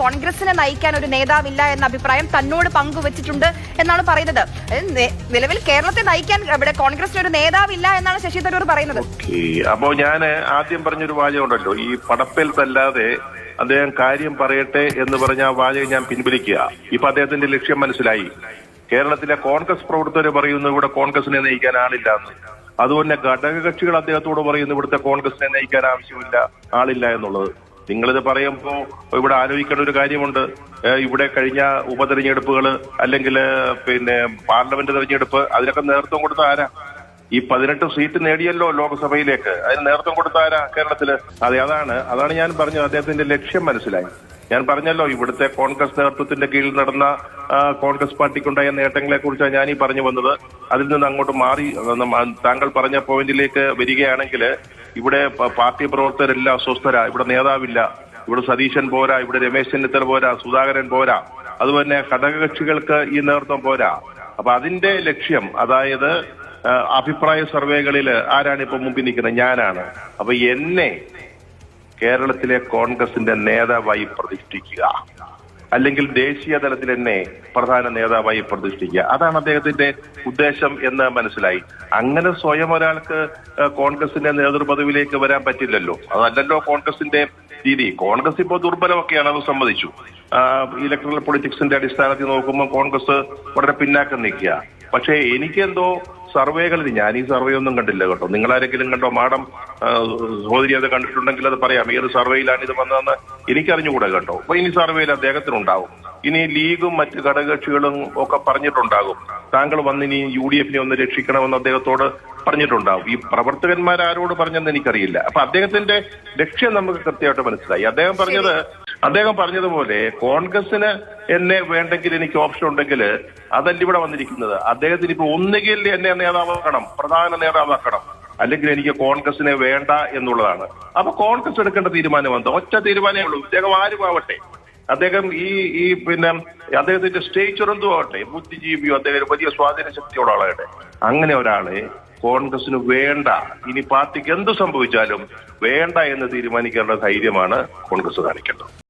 കോൺഗ്രസിനെ നയിക്കാൻ ഒരു നേതാവില്ല എന്ന അഭിപ്രായം തന്നോട് പങ്കുവച്ചിട്ടുണ്ട് എന്നാണ് പറയുന്നത്. നിലവിൽ കേരളത്തെ നയിക്കാൻ ഇവിടെ കോൺഗ്രസിന് ഒരു നേതാവില്ല എന്നാണ് ശശി തരൂർ പറയുന്നത്. അപ്പോ ഞാൻ ആദ്യം പറഞ്ഞൊരു വാചകം ഉണ്ടല്ലോ, ഈ പടപ്പേൽത്തല്ലാതെ അദ്ദേഹം കാര്യം പറയട്ടെ എന്ന് പറഞ്ഞ ആ വാചകം ഞാൻ പിൻവലിക്കുക. ഇപ്പൊ അദ്ദേഹത്തിന്റെ ലക്ഷ്യം മനസ്സിലായി. കേരളത്തിലെ കോൺഗ്രസ് പ്രവർത്തകർ പറയുന്നു ഇവിടെ കോൺഗ്രസിനെ നയിക്കാൻ ആളില്ല എന്ന്. അതുപോലെ ഘടകകക്ഷികൾ അദ്ദേഹത്തോട് പറയുന്നു ഇവിടുത്തെ കോൺഗ്രസിനെ നയിക്കാൻ ആവശ്യമില്ല, ആളില്ല എന്നുള്ളത്. നിങ്ങളിത് പറയുമ്പോ ഇവിടെ ആലോചിക്കേണ്ട ഒരു കാര്യമുണ്ട്. ഇവിടെ കഴിഞ്ഞ ഉപതെരഞ്ഞെടുപ്പുകൾ അല്ലെങ്കിൽ പാർലമെന്റ് തെരഞ്ഞെടുപ്പ്, അതിനൊക്കെ നേതൃത്വം കൊടുത്ത ആരാ? ഈ 18 സീറ്റ് നേടിയല്ലോ ലോക്സഭയിലേക്ക്. അതിന് നേതൃത്വം കൊടുത്ത ആരാ കേരളത്തില്? അതാണ് ഞാൻ പറഞ്ഞത്. അദ്ദേഹത്തിന്റെ ലക്ഷ്യം മനസ്സിലായി. ഞാൻ പറഞ്ഞല്ലോ, ഇവിടുത്തെ കോൺഗ്രസ് നേതൃത്വത്തിന്റെ കീഴിൽ നടന്ന കോൺഗ്രസ് പാർട്ടിക്കുണ്ടായ നേട്ടങ്ങളെ കുറിച്ചാണ് ഞാൻ ഈ പറഞ്ഞു വന്നത്. അതിൽ നിന്ന് അങ്ങോട്ട് മാറി താങ്കൾ പറഞ്ഞ പോയിന്റിലേക്ക് വരികയാണെങ്കിൽ, ഇവിടെ പാർട്ടി പ്രവർത്തകരെല്ലാം അസ്വസ്ഥരാ. ഇവിടെ നേതാവില്ല, ഇവിടെ സതീശൻ പോരാ, ഇവിടെ രമേശ് ചെന്നിത്തല പോരാ, സുധാകരൻ പോരാ, അതുപോലെ ഘടകകക്ഷികൾക്ക് ഈ നേതൃത്വം പോരാ. അപ്പൊ അതിന്റെ ലക്ഷ്യം, അതായത് അഭിപ്രായ സർവേകളിൽ ആരാണ് ഇപ്പൊ മുമ്പിൽ നിൽക്കുന്നത്? ഞാനാണ്. അപ്പൊ എന്നെ കേരളത്തിലെ കോൺഗ്രസിന്റെ നേതാവായി പ്രതിഷ്ഠിക്കുക, അല്ലെങ്കിൽ ദേശീയ തലത്തിൽ എന്നെ പ്രധാന നേതാവായി പ്രതിഷ്ഠിക്കുക. അതാണ് അദ്ദേഹത്തിന്റെ ഉദ്ദേശം എന്ന് മനസ്സിലായി. അങ്ങനെ സ്വയം ഒരാൾക്ക് കോൺഗ്രസിന്റെ നേതൃപദവിയിലേക്ക് വരാൻ പറ്റില്ലല്ലോ. അതല്ലല്ലോ കോൺഗ്രസിന്റെ രീതി. കോൺഗ്രസ് ഇപ്പോൾ ദുർബലമൊക്കെയാണ്, അത് സമ്മതിച്ചു. ഇലക്ട്രൽ പൊളിറ്റിക്സിന്റെ അടിസ്ഥാനത്തിൽ നോക്കുമ്പോൾ കോൺഗ്രസ് വളരെ പിന്നാക്കം നിൽക്കുക. പക്ഷേ എനിക്കെന്തോ സർവേകളിൽ, ഞാൻ ഈ സർവേ ഒന്നും കണ്ടില്ല കേട്ടോ. നിങ്ങളാരെങ്കിലും കണ്ടോ? മാഡം സഹോദരി അത് കണ്ടിട്ടുണ്ടെങ്കിൽ അത് പറയാം. ഏത് സർവേയിലാണ് ഇത് വന്നതെന്ന് എനിക്കറിഞ്ഞുകൂടെ കേട്ടോ. അപ്പൊ ഇനി സർവേയിൽ അദ്ദേഹത്തിനുണ്ടാവും. ഇനി ലീഗും മറ്റ് ഘടകകക്ഷികളും ഒക്കെ പറഞ്ഞിട്ടുണ്ടാകും, താങ്കൾ വന്നിനി UDF ഒന്ന് രക്ഷിക്കണമെന്ന് അദ്ദേഹത്തോട് പറഞ്ഞിട്ടുണ്ടാവും. ഈ പ്രവർത്തകന്മാർ ആരോട് പറഞ്ഞെന്ന് എനിക്കറിയില്ല. അപ്പൊ അദ്ദേഹത്തിന്റെ ലക്ഷ്യം നമുക്ക് കൃത്യമായിട്ട് മനസ്സിലായി. അദ്ദേഹം പറഞ്ഞതുപോലെ കോൺഗ്രസിന് എന്നെ വേണ്ടെങ്കിൽ എനിക്ക് ഓപ്ഷൻ ഉണ്ടെങ്കിൽ അതല്ല ഇവിടെ വന്നിരിക്കുന്നത്. അദ്ദേഹത്തിന് ഇപ്പൊ ഒന്നുകിൽ എന്നെ നേതാവാക്കണം, പ്രധാന നേതാവാക്കണം, അല്ലെങ്കിൽ എനിക്ക് കോൺഗ്രസിനെ വേണ്ട എന്നുള്ളതാണ്. അപ്പൊ കോൺഗ്രസ് എടുക്കേണ്ട തീരുമാനം എന്താ? ഒറ്റ തീരുമാനമേ ഉള്ളൂ. അദ്ദേഹം ആരുമാവട്ടെ, അദ്ദേഹം ഈ അദ്ദേഹത്തിന്റെ സ്റ്റേച്ചർ എന്തോ ആവട്ടെ, ബുദ്ധിജീവിയോ, അദ്ദേഹം വലിയ സ്വാധീന ശക്തിയുള്ള ആളാകട്ടെ, അങ്ങനെ ഒരാളെ കോൺഗ്രസിന് വേണ്ട, ഇനി പാർട്ടിക്ക് എന്ത് സംഭവിച്ചാലും വേണ്ട എന്ന് തീരുമാനിക്കാനുള്ള ധൈര്യമാണ് കോൺഗ്രസ് കാണിക്കേണ്ടത്.